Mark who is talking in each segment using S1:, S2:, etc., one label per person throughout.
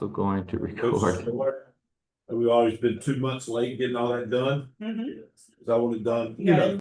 S1: Also going to
S2: Coach
S1: record.
S2: Spiller. We've always been 2 months late getting all that done. Cause I want it done,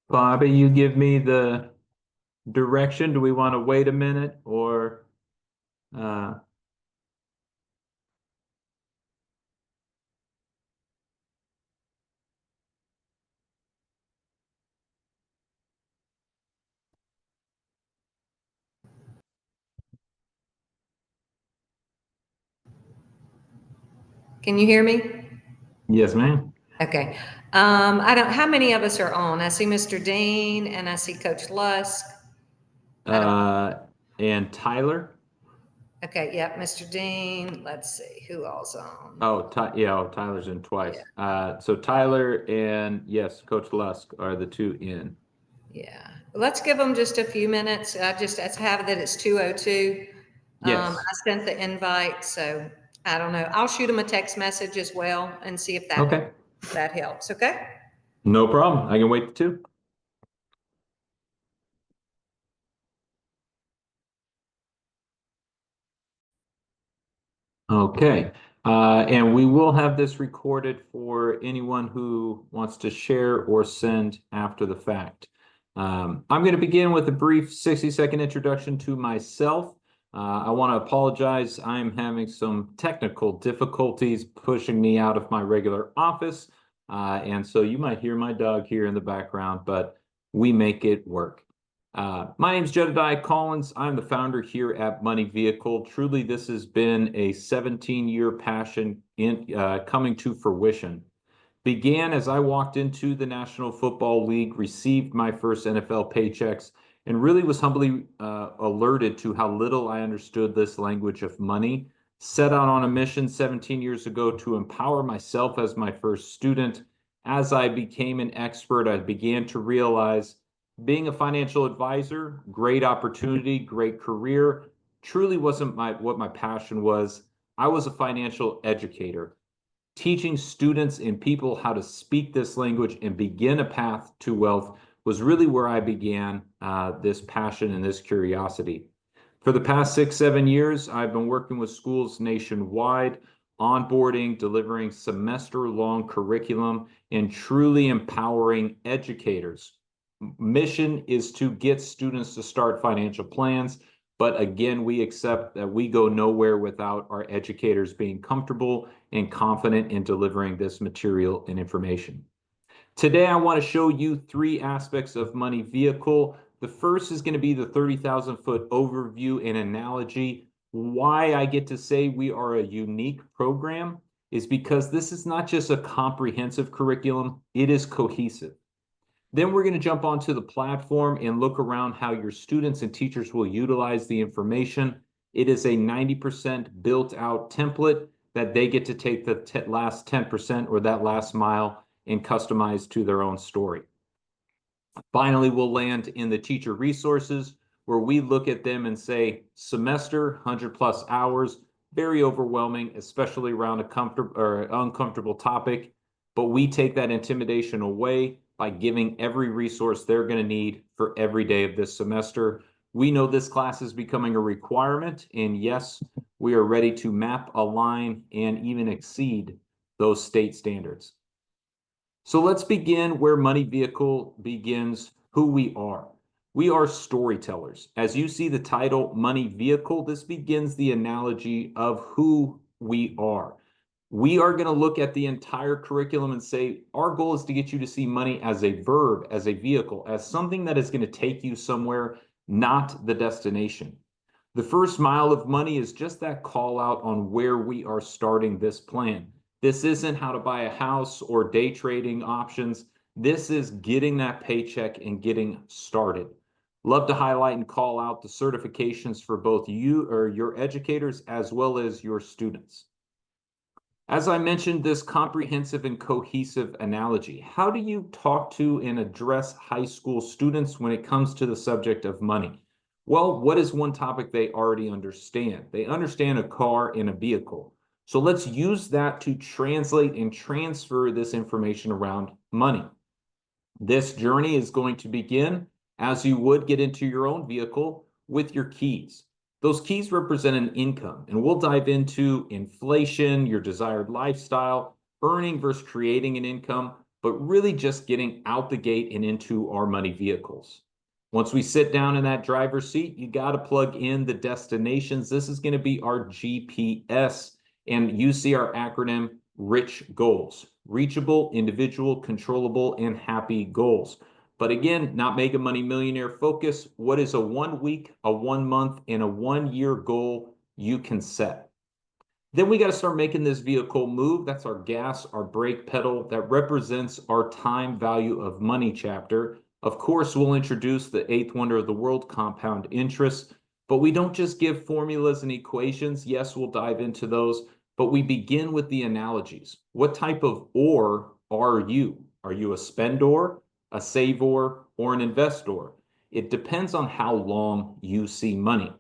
S1: Bobby, you give me the direction. Do we want to wait a minute or uh
S3: Can you hear me?
S1: yes, ma'am.
S3: Okay. How many of us are on? I see Mr. Dean and I see Coach Lusk.
S1: And Tyler.
S3: Okay, yep, Mr. Dean. Let's see who all's on.
S1: Oh, Tyler's in twice. So Tyler and yes, Coach Lusk are the two in.
S3: Yeah, let's give them just a few minutes. I have that it's 2:02.
S1: Yes.
S3: I sent the invite, so I don't know. I'll shoot them a text message as well and see if
S1: Okay.
S3: that helps. Okay.
S1: No problem. I can wait too. Okay. And we will have this recorded for anyone who wants to share or send after the fact. I'm going to begin with a brief 60-second introduction to myself. I want to apologize. I'm having some technical difficulties pushing me out of my regular office. And so you might hear my dog here in the background, but we make it work. My name is Jedediah Collins. I'm the founder here at Money Vehicle. Truly, this has been a 17-year passion coming to fruition. Began as I walked into the National Football League, received my first NFL paychecks, and really was humbly alerted to how little I understood this language of money. Set out on a mission 17 years ago to empower myself as my first student. As I became an expert, I began to realize being a financial advisor, great opportunity, great career, truly wasn't what my passion was. I was a financial educator. Teaching students and people how to speak this language and begin a path to wealth was really where I began this passion and this curiosity. For the past 6-7 years, I've been working with schools nationwide, onboarding, delivering semester-long curriculum, and truly empowering educators. Mission is to get students to start financial plans, but again, we accept that we go nowhere without our educators being comfortable and confident in delivering this material and information. Today, I want to show you 3 aspects of Money Vehicle. The first is going to be the 30,000-foot overview and analogy. Why I get to say we are a unique program is because this is not just a comprehensive curriculum, it is cohesive. Then we're going to jump onto the platform and look around how your students and teachers will utilize the information. It is a 90% built out template that they get to take the last 10% or that last mile and customize to their own story. Finally, we'll land in the teacher resources where we look at them and say semester, 100+ hours, very overwhelming, especially around a comfortable or uncomfortable topic. But we take that intimidation away by giving every resource they're going to need for every day of this semester. We know this class is becoming a requirement, and yes, we are ready to map, align, and even exceed those state standards. So let's begin where Money Vehicle begins, who we are. We are storytellers. As you see the title, Money Vehicle, this begins the analogy of who we are. We are going to look at the entire curriculum and say, our goal is to get you to see money as a verb, as a vehicle, as something that is going to take you somewhere, not the destination. The first mile of money is just that call out on where we are starting this plan. This isn't how to buy a house or day trading options. This is getting that paycheck and getting started. Love to highlight and call out the certifications for both you or your educators as well as your students. As I mentioned, this comprehensive and cohesive analogy, how do you talk to and address high school students when it comes to the subject of money? Well, what is one topic they already understand? They understand a car and a vehicle. So let's use that to translate and transfer this information around money. This journey is going to begin as you would get into your own vehicle with your keys. Those keys represent an income, and we'll dive into inflation, your desired lifestyle, earning versus creating an income, but really just getting out the gate and into our money vehicles. Once we sit down in that driver's seat, you got to plug in the destinations. This is going to be our GPS, and you see our acronym RICH goals: reachable, individual, controllable, and happy goals. But again, not Make a Money Millionaire focus. What is a 1 week, a 1 month, and a 1 year goal you can set? Then we got to start making this vehicle move. That's our gas, our brake pedal. That represents our time value of money chapter. Of course, we'll introduce the eighth wonder of the world, compound interest. But we don't just give formulas and equations. Yes, we'll dive into those. But we begin with the analogies. What type of or are you? Are you a spendor, a savor, or an investor? It depends on how long you see money.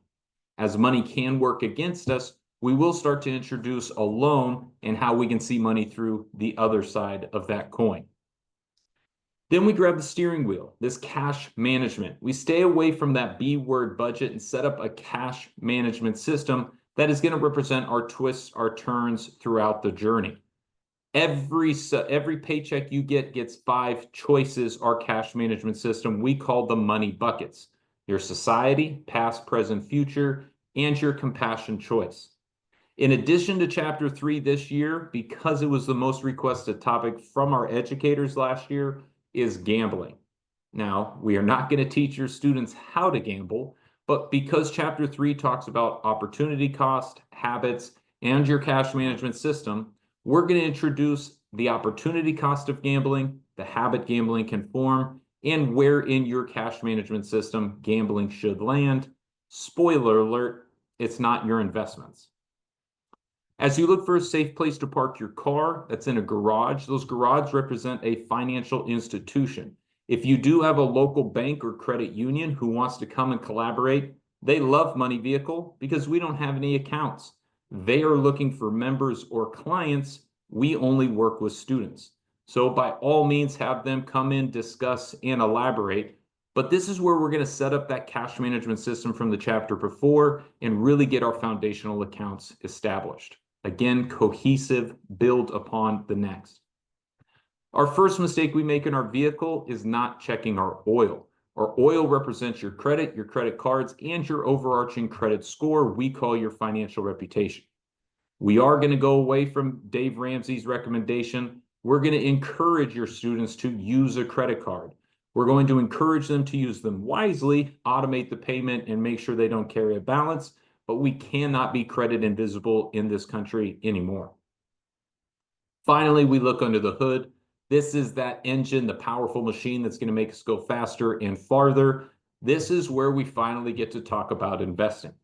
S1: As money can work against us, we will start to introduce a loan and how we can see money through the other side of that coin. Then we grab the steering wheel, this cash management. We stay away from that B word budget and set up a cash management system that is going to represent our twists, our turns throughout the journey. Every paycheck you get gets 5 choices, our cash management system. We call them money buckets: your society, past, present, future, and your compassion choice. In addition to chapter 3 this year, because it was the most requested topic from our educators last year, is gambling. Now, we are not going to teach your students how to gamble, but because chapter 3 talks about opportunity cost, habits, and your cash management system, we're going to introduce the opportunity cost of gambling, the habit gambling can form, and where in your cash management system gambling should land. Spoiler alert, it's not your investments. As you look for a safe place to park your car, that's in a garage. Those garages represent a financial institution. If you do have a local bank or credit union who wants to come and collaborate, they love Money Vehicle because we don't have any accounts. They are looking for members or clients. We only work with students. So by all means, have them come in, discuss, and elaborate. But this is where we're going to set up that cash management system from the chapter before and really get our foundational accounts established. Again, cohesive, build upon the next. Our first mistake we make in our vehicle is not checking our oil. Our oil represents your credit cards, and your overarching credit score we call your financial reputation. We are going to go away from Dave Ramsey's recommendation. We're going to encourage your students to use a credit card. We're going to encourage them to use them wisely, automate the payment, and make sure they don't carry a balance, but we cannot be credit invisible in this country anymore. Finally, we look under the hood. This is that engine, the powerful machine that's going to make us go faster and farther. This is where we finally get to talk about investing.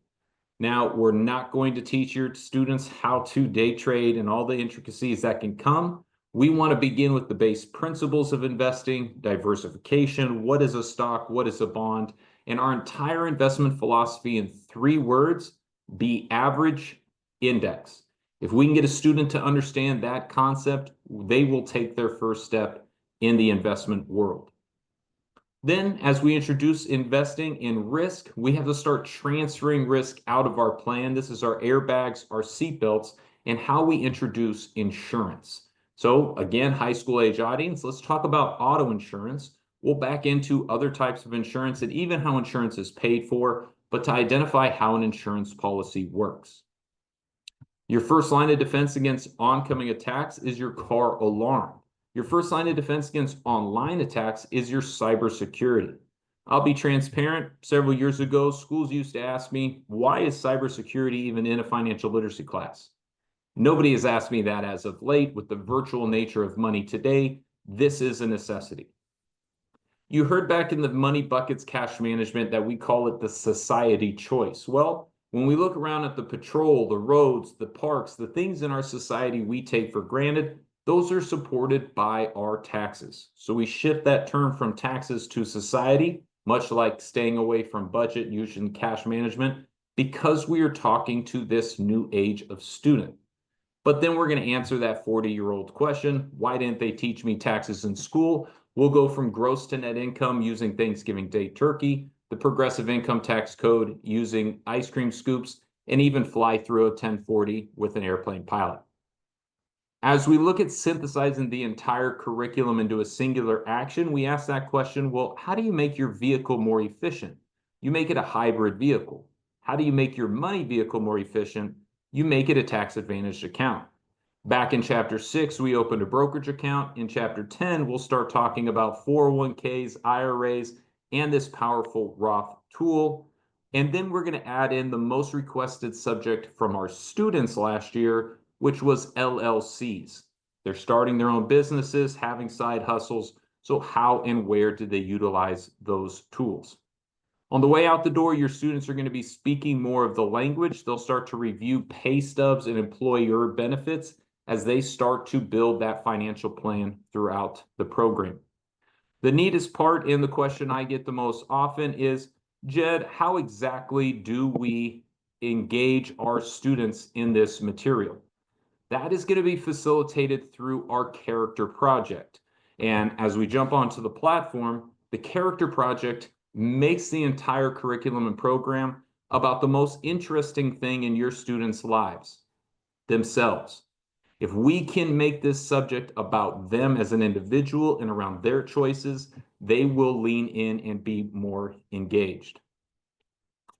S1: Now, we're not going to teach your students how to day trade and all the intricacies that can come. We want to begin with the base principles of investing, diversification, what is a stock, what is a bond, and our entire investment philosophy in 3 words: be average, index. If we can get a student to understand that concept, they will take their first step in the investment world. Then, as we introduce investing in risk, we have to start transferring risk out of our plan. This is our airbags, our seatbelts, and how we introduce insurance. So again, high school age audience, let's talk about auto insurance. We'll back into other types of insurance and even how insurance is paid for, but to identify how an insurance policy works. Your first line of defense against oncoming attacks is your car alarm. Your first line of defense against online attacks is your cybersecurity. I'll be transparent. Several years ago, schools used to ask me, why is cybersecurity even in a financial literacy class? Nobody has asked me that as of late. With the virtual nature of money today, this is a necessity. You heard back in the Money Buckets cash management that we call it the society choice. Well, when we look around at the patrol, the roads, the parks, the things in our society we take for granted, those are supported by our taxes. So we shift that term from taxes to society, much like staying away from budget using cash management, because we are talking to this new age of student. But then we're going to answer that 40-year-old question, why didn't they teach me taxes in school? We'll go from gross to net income using Thanksgiving Day turkey, the progressive income tax code using ice cream scoops, and even fly through a 1040 with an airplane pilot. As we look at synthesizing the entire curriculum into a singular action, we ask that question, well, how do you make your vehicle more efficient? You make it a hybrid vehicle. How do you make your money vehicle more efficient? You make it a tax-advantaged account. Back in chapter 6, we opened a brokerage account. In chapter 10, we'll start talking about 401ks, IRAs, and this powerful Roth tool. And then we're going to add in the most requested subject from our students last year, which was LLCs. They're starting their own businesses, having side hustles. So how and where do they utilize those tools? On the way out the door, your students are going to be speaking more of the language. They'll start to review pay stubs and employer benefits as they start to build that financial plan throughout the program. The neatest part, and the question I get the most often is, Jed, how exactly do we engage our students in this material? That is going to be facilitated through our character project. And as we jump onto the platform, the character project makes the entire curriculum and program about the most interesting thing in your students' lives, themselves. If we can make this subject about them as an individual and around their choices, they will lean in and be more engaged.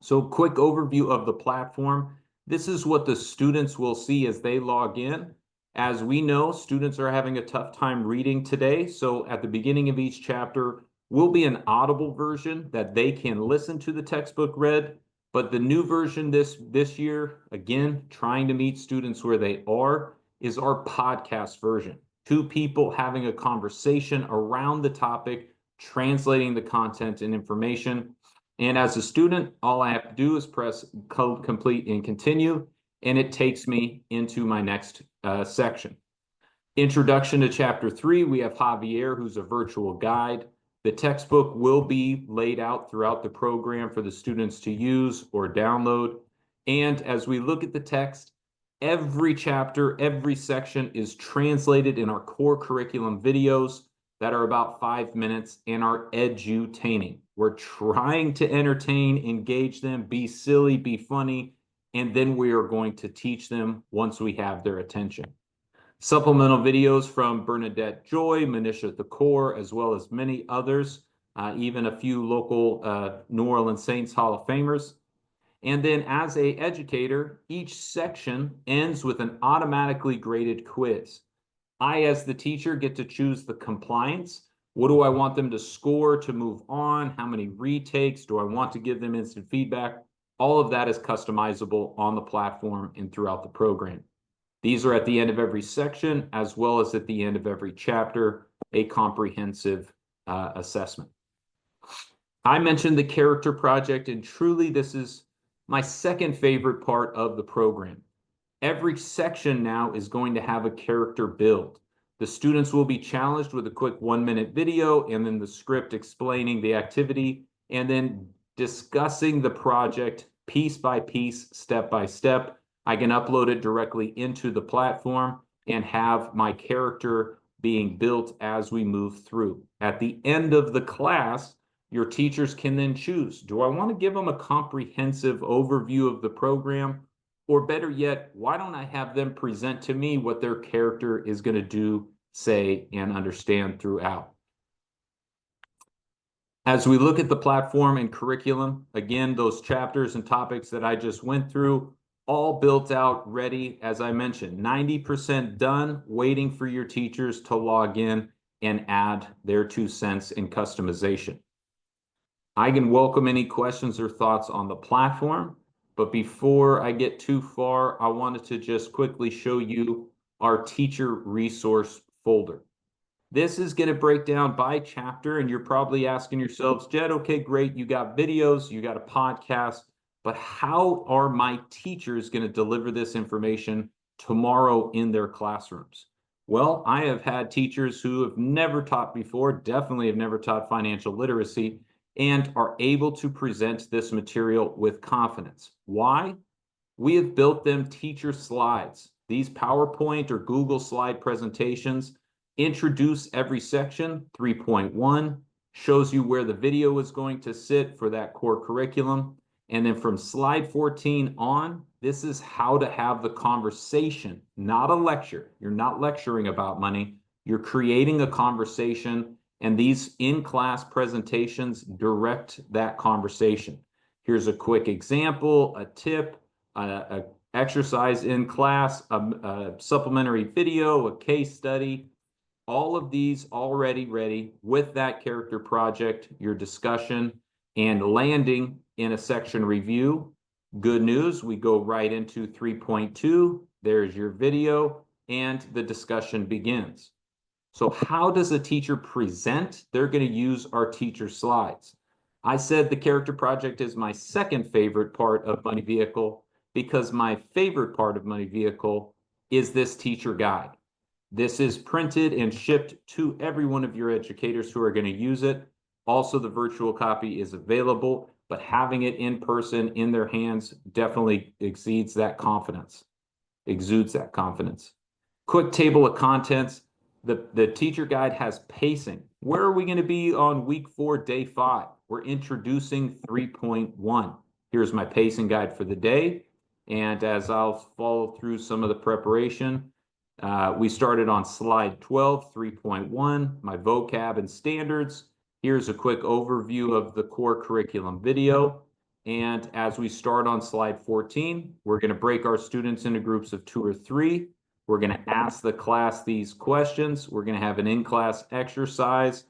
S1: So quick overview of the platform. This is what the students will see as they log in. As we know, students are having a tough time reading today. So at the beginning of each chapter, will be an audible version that they can listen to the textbook read, but the new version this year, again, trying to meet students where they are, is our podcast version. Two people having a conversation around the topic, translating the content and information. And as a student, all I have to do is press complete and continue, and it takes me into my next section. Introduction to chapter 3, we have Javier, who's a virtual guide. The textbook will be laid out throughout the program for the students to use or download. And as we look at the text, every chapter, every section is translated in our core curriculum videos that are about 5 minutes and are edutaining. We're trying to entertain, engage them, be silly, be funny, and then we are going to teach them once we have their attention. Supplemental videos from Bernadette Joy, Manisha Thakor, as well as many others, even a few local New Orleans Saints Hall of Famers. And then as an educator, each section ends with an automatically graded quiz. I, as the teacher, get to choose the compliance. What do I want them to score to move on? How many retakes? Do I want to give them instant feedback? All of that is customizable on the platform and throughout the program. These are at the end of every section, as well as at the end of every chapter, a comprehensive assessment. I mentioned the character project, and truly this is my second favorite part of the program. Every section now is going to have a character build. The students will be challenged with a quick 1-minute video and then the script explaining the activity and then discussing the project piece by piece, step by step. I can upload it directly into the platform and have my character being built as we move through. At the end of the class, your teachers can then choose, do I want to give them a comprehensive overview of the program? Or better yet, why don't I have them present to me what their character is going to do, say, and understand throughout? As we look at the platform and curriculum, again, those chapters and topics that I just went through, all built out, ready, as I mentioned, 90% done, waiting for your teachers to log in and add their 2 cents in customization. I can welcome any questions or thoughts on the platform, but before I get too far, I wanted to just quickly show you our teacher resource folder. This is going to break down by chapter, and you're probably asking yourselves, Jed, okay, great, you got videos, you got a podcast, but how are my teachers going to deliver this information tomorrow in their classrooms? Well, I have had teachers who have never taught before, definitely have never taught financial literacy, and are able to present this material with confidence. Why? We have built them teacher slides. These PowerPoint or Google slide presentations introduce every section. 3.1 shows you where the video is going to sit for that core curriculum. And then from slide 14 on, this is how to have the conversation, not a lecture. You're not lecturing about money. You're creating a conversation, and these in-class presentations direct that conversation. Here's a quick example, a tip, a exercise in class, a supplementary video, a case study. All of these already ready with that character project, your discussion, and landing in a section review. Good news, we go right into 3.2. There's your video, and the discussion begins. So how does a teacher present? They're going to use our teacher slides. I said the character project is my second favorite part of Money Vehicle because my favorite part of Money Vehicle is this teacher guide. This is printed and shipped to every one of your educators who are going to use it. Also, the virtual copy is available, but having it in person in their hands definitely exudes that confidence. Quick table of contents. The teacher guide has pacing. Where are we going to be on week 4, day 5? We're introducing 3.1. Here's my pacing guide for the day. And as I'll follow through some of the preparation, we started on slide 12, 3.1, my vocab and standards. Here's a quick overview of the core curriculum video. And as we start on slide 14, we're going to break our students into groups of 2 or 3. We're going to ask the class these questions. We're going to have an in-class exercise.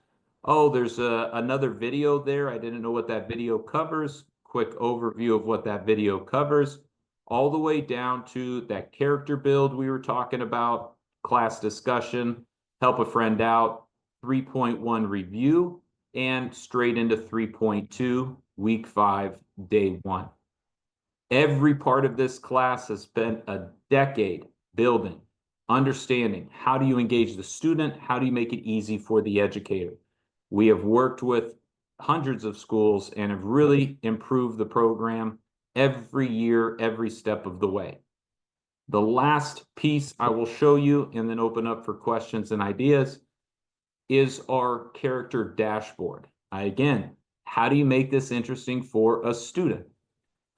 S1: Oh, there's another video there. I didn't know what that video covers. Quick overview of what that video covers, all the way down to that character build we were talking about, class discussion, help a friend out, 3.1 review, and straight into 3.2, week 5, day 1. Every part of this class has spent a decade building, understanding how do you engage the student, how do you make it easy for the educator. We have worked with hundreds of schools and have really improved the program every year, every step of the way. The last piece I will show you and then open up for questions and ideas is our character dashboard. Again, how do you make this interesting for a student?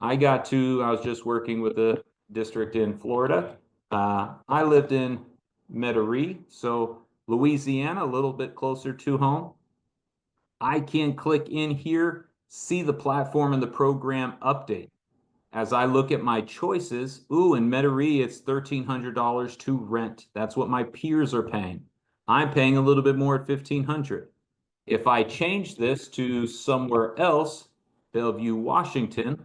S1: I was just working with a district in Florida. I lived in Metairie, so Louisiana, a little bit closer to home. I can click in here, see the platform and the program update. As I look at my choices, in Metairie, it's $1,300 to rent. That's what my peers are paying. I'm paying a little bit more at $1,500. If I change this to somewhere else, Bellevue, Washington,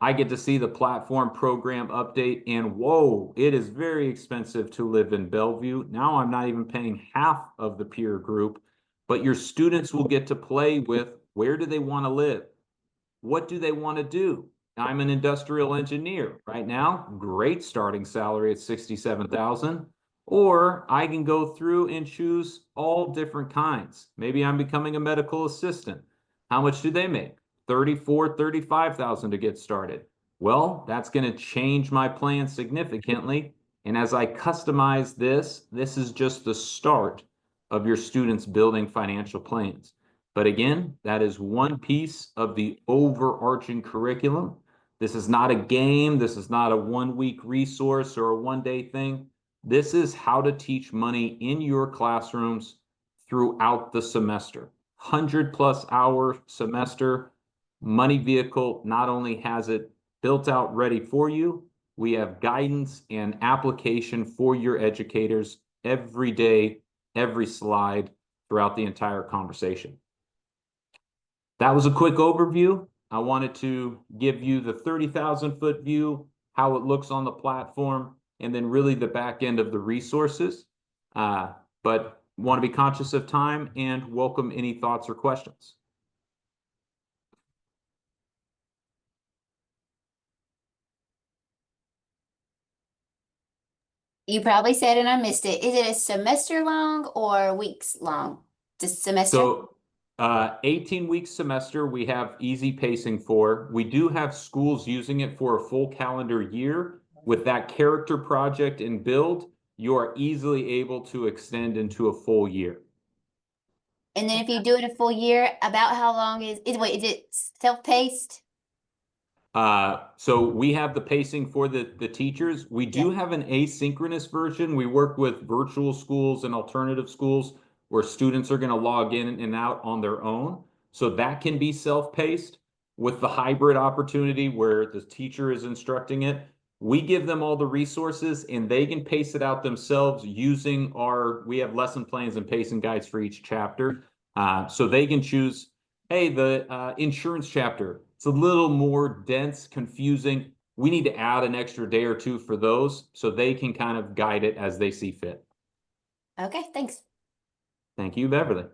S1: I get to see the platform program update, and whoa, it is very expensive to live in Bellevue. Now I'm not even paying half of the peer group, but your students will get to play with where do they want to live? What do they want to do? I'm an industrial engineer right now, great starting salary at $67,000. Or I can go through and choose all different kinds. Maybe I'm becoming a medical assistant. How much do they make? $34,000, $35,000 to get started. Well, that's going to change my plan significantly. And as I customize this is just the start of your students building financial plans. But again, that is one piece of the overarching curriculum. This is not a game. This is not a one-week resource or a one-day thing. This is how to teach money in your classrooms throughout the semester. 100+ hour semester. Money Vehicle not only has it built out ready for you, We have guidance and application for your educators every day, every slide throughout the entire conversation. That was a quick overview. I wanted to give you the 30,000-foot view, how it looks on the platform, and then really the back end of the resources. But want to be conscious of time and welcome any thoughts or questions.
S4: You probably said and I missed it. Is it a semester long or weeks long? Just semester?
S1: So 18-week semester, we have easy pacing for. We do have schools using it for a full calendar year. With that character project and build, you are easily able to extend into a full year.
S4: And then if you do it a full year, about how long is it self-paced?
S1: So we have the pacing for the teachers. We do have an asynchronous version. We work with virtual schools and alternative schools where students are going to log in and out on their own. So that can be self-paced. With the hybrid opportunity where the teacher is instructing it, we give them all the resources and they can pace it out themselves using we have lesson plans and pacing guides for each chapter. So they can choose, hey, the insurance chapter, it's a little more dense, confusing. We need to add an extra day or two for those so they can kind of guide it as they see fit.
S4: Okay, thanks.
S1: Thank you, Beverly.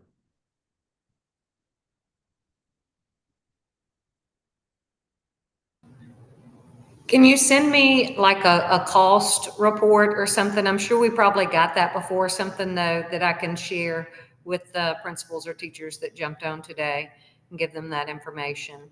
S3: Can you send me like a cost report or something? I'm sure we probably got that before, something though that I can share with the principals or teachers that jumped on today and give them that information.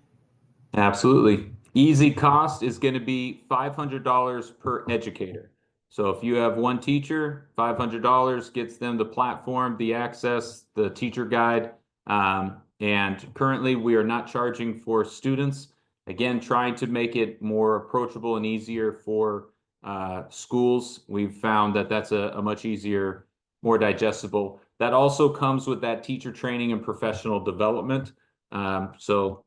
S1: Absolutely. Easy cost is going to be $500 per educator. So if you have one teacher, $500 gets them the platform, the access, the teacher guide. And currently we are not charging for students. Again, trying to make it more approachable and easier for schools. We've found that that's a much easier, more digestible. That also comes with that teacher training and professional development. So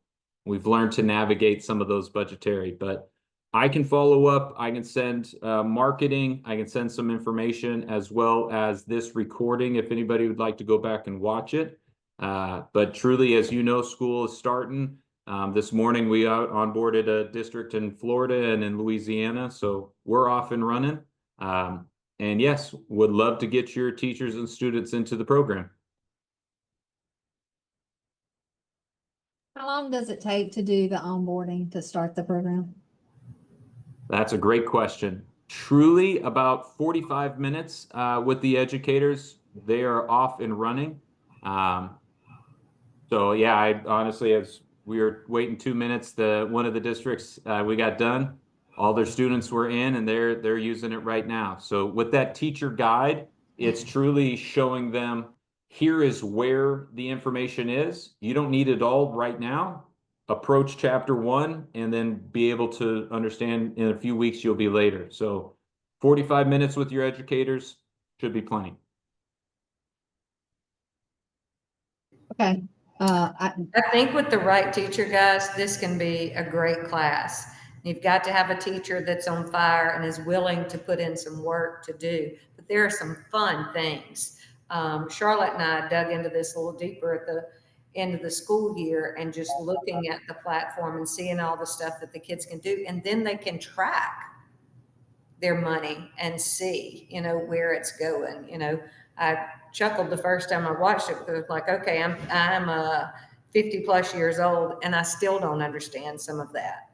S1: we've learned to navigate some of those budgetary, but I can follow up. I can send marketing. I can send some information as well as this recording if anybody would like to go back and watch it. But truly, as you know, school is starting. This morning, we onboarded a district in Florida and in Louisiana, so we're off and running. And yes, would love to get your teachers and students into the program.
S5: How long does it take to do the onboarding to start the program?
S1: That's a great question. Truly about 45 minutes with the educators. They are off and running. So yeah, I honestly, as we were waiting 2 minutes, one of the districts we got done, all their students were in and they're using it right now. So with that teacher guide, it's truly showing them here is where the information is. You don't need it all right now. Approach chapter 1 and then be able to understand in a few weeks you'll be later. So 45 minutes with your educators should be plenty.
S5: Okay.
S3: I think with the right teacher, guys, this can be a great class. You've got to have a teacher that's on fire and is willing to put in some work to do. But there are some fun things. Charlotte and I dug into this a little deeper at the end of the school year and just looking at the platform and seeing all the stuff that the kids can do. And then they can track their money and see, where it's going. I chuckled the first time I watched it because like, okay, I'm 50 plus years old and I still don't understand some of that.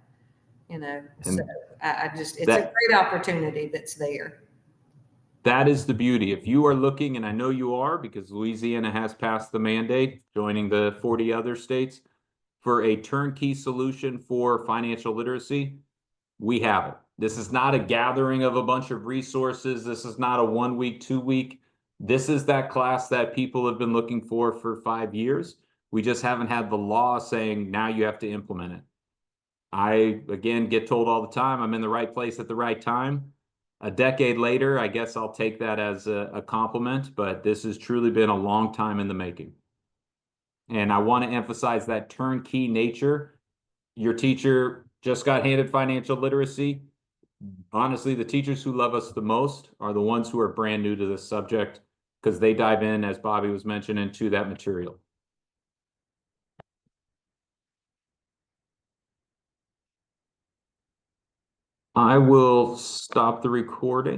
S3: So it's a great opportunity that's there.
S1: That is the beauty. If you are looking, and I know you are because Louisiana has passed the mandate, joining the 40 other states, for a turnkey solution for financial literacy, we have it. This is not a gathering of a bunch of resources. This is not a 1 week, 2 week. This is that class that people have been looking for 5 years. We just haven't had the law saying now you have to implement it. I, again, get told all the time, I'm in the right place at the right time. A decade later, I guess I'll take that as a compliment, but this has truly been a long time in the making. And I want to emphasize that turnkey nature. Your teacher just got handed financial literacy. honestly, the teachers who love us the most are the ones who are brand new to this subject because they dive in, as Bobby was mentioning, to that material. I will stop the recording.